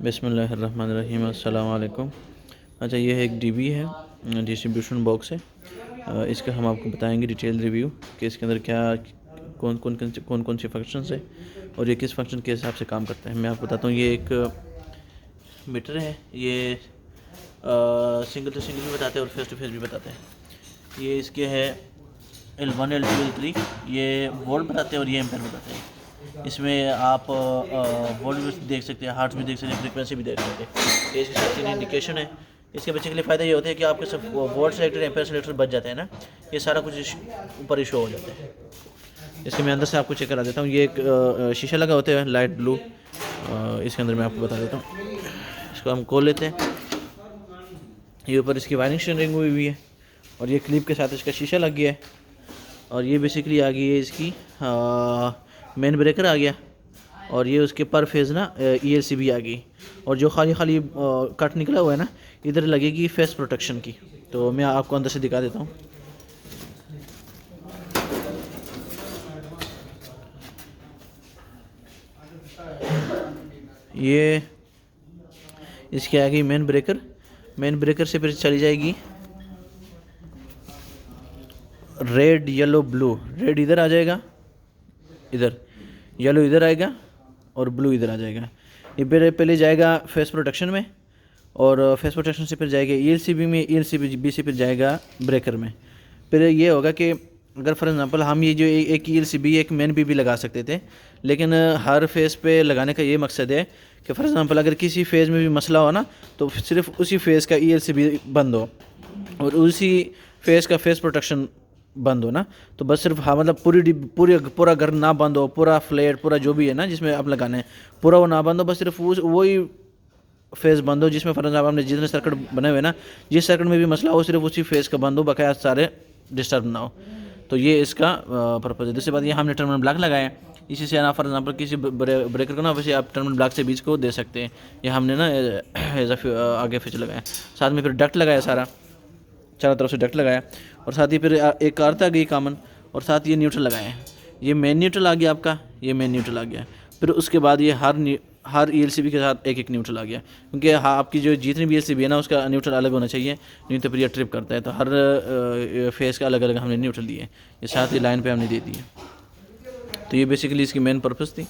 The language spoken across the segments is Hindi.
बिस्मिल्लाहिर्रहमानिर्रहीम अस्सलाम वालेकुम। अच्छा, ये एक डीबी है, डिस्ट्रीब्यूशन बॉक्स है। इसका हम आपको बताएंगे डिटेल रिव्यू कि इसके अंदर क्या कौन कौन से फंक्शंस है और ये किस फंक्शन के हिसाब से काम करता है। मैं आपको बताता हूँ। ये एक मीटर है। ये सिंगल टू सिंगल भी बताते हैं और फेस टू फेस भी बताते हैं। ये इसके है L1 L2 L3, ये वोल्ट बताते हैं और ये एम्पेयर बताते हैं। इसमें आप वोल्ट भी देख सकते हैं, हार्ट्स भी देख सकते हैं, फ्रीक्वेंसी भी देख सकते हैं। ये इसके साथ तीन इंडिकेशन है। इसके बेसिकली फ़ायदा ये होता है कि आपके सब वोल्ट सेलेक्टर एम्पेयर सेलेक्टर बच जाते हैं ना, ये सारा कुछ ऊपर ही शो हो जाता है। इसके मैं अंदर से आपको चेक करा देता हूँ। ये एक शीशा लगा होता है लाइट ब्लू, इसके अंदर मैं आपको बता देता हूँ। इसको हम खोल लेते हैं। ये ऊपर इसकी वायरिंग स्टेरिंग हुई है और ये क्लिप के साथ इसका शीशा लग गया है। और ये बेसिकली आ गई है इसकी मेन ब्रेकर आ गया और ये उसके पर फेज़ ना ELCB आ गई। और जो खाली कट निकला हुआ है ना, इधर लगेगी फेस प्रोटेक्शन की। तो मैं आपको अंदर से दिखा देता हूँ। ये इसकी आ गई मेन ब्रेकर से फिर चली जाएगी रेड येलो ब्लू। रेड इधर आ जाएगा, इधर येलो इधर आएगा और ब्लू इधर आ जाएगा। ये पहले जाएगा फेस प्रोटेक्शन में और फेस प्रोटेक्शन से फिर जाएगा ELCB में, ELCB से फिर जाएगा ब्रेकर में। फिर ये होगा कि अगर फॉर एग्ज़ाम्पल हम ये जो एक ELCB एक मेन भी लगा सकते थे, लेकिन हर फेज़ पे लगाने का ये मकसद है कि फॉर एग्ज़ाम्पल अगर किसी फेज़ में भी मसला हो ना, तो सिर्फ उसी फेज़ का ELCB बंद हो और उसी फेज़ का फेस प्रोटेक्शन बंद हो ना, तो बस सिर्फ हाँ मतलब पूरा घर ना बंद हो, पूरा फ्लैट पूरा जो भी है ना जिसमें आप लगाना है पूरा वो ना बंद हो, बस सिर्फ वही फेज़ बंद हो जिसमें फॉर एग्जाम्पल आपने जितने सर्किट बने हुए ना, जिस सर्किट में भी मसला हो सिर्फ उसी फेज़ का बंद हो, बकाया सारे डिस्टर्ब ना हो। तो ये इसका पर्पज़ है। दूसरी बात ये हमने टर्मिनल ब्लॉक लगाया है। इसी से ना फॉर एग्जाम्पल किसी ब्रेकर को ना वैसे आप टर्मिनल ब्लॉक से बीच को दे सकते हैं। ये हमने ना आगे फिच लगाया, साथ में फिर डक्ट लगाया, चारों तरफ से डक्ट लगाया और साथ ही फिर एक अर्थ आ गई कॉमन और साथ ये न्यूट्रल लगाया है। ये मेन न्यूट्रल आ गया आपका, ये मेन न्यूट्रल आ गया। फिर उसके बाद ये हर ELCB के साथ एक न्यूट्रल आ गया, क्योंकि हाँ आपकी जो जितनी भी ELCB है ना उसका न्यूट्रल अलग होना चाहिए, नहीं तो फिर ये ट्रिप करता है। तो हर फेज़ का अलग अलग हमने न्यूट्रल दिए, ये साथ ही लाइन पे हमने दे दिए। तो ये बेसिकली इसकी मेन पर्पज़ थी।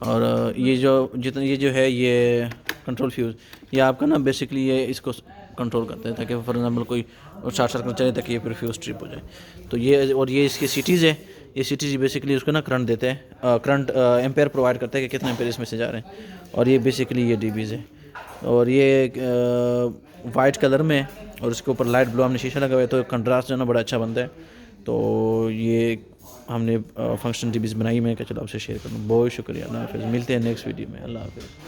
और ये जो है ये कंट्रोल फ्यूज़, ये आपका ना बेसिकली ये इसको कंट्रोल करता है ताकि फॉर एग्जाम्पल कोई शॉर्ट सर्किट चले ताकि ये फिर फ्यूज़ ट्रिप हो जाए। तो ये इसकी सिटीज़ है। ये सिटीज़ बेसिकली उसको ना करंट देते हैं, करंट एम्पेयर प्रोवाइड करते हैं कि कितने एम्पेयर इसमें से जा रहे हैं। और ये बेसिकली ये DBs है और ये वाइट कलर में और उसके ऊपर लाइट ब्लू हमने शीशा लगा हुआ है, तो कंट्रास्ट जो है ना बड़ा अच्छा बनता है। तो ये हमने फंक्शन DBs बनाई। मैं क्या चलो आपसे शेयर करूँ। बहुत शुक्रिया। अल्लाह हाफ़िज़। मिलते हैं नेक्स्ट वीडियो में। अल्लाह हाफ़िज़।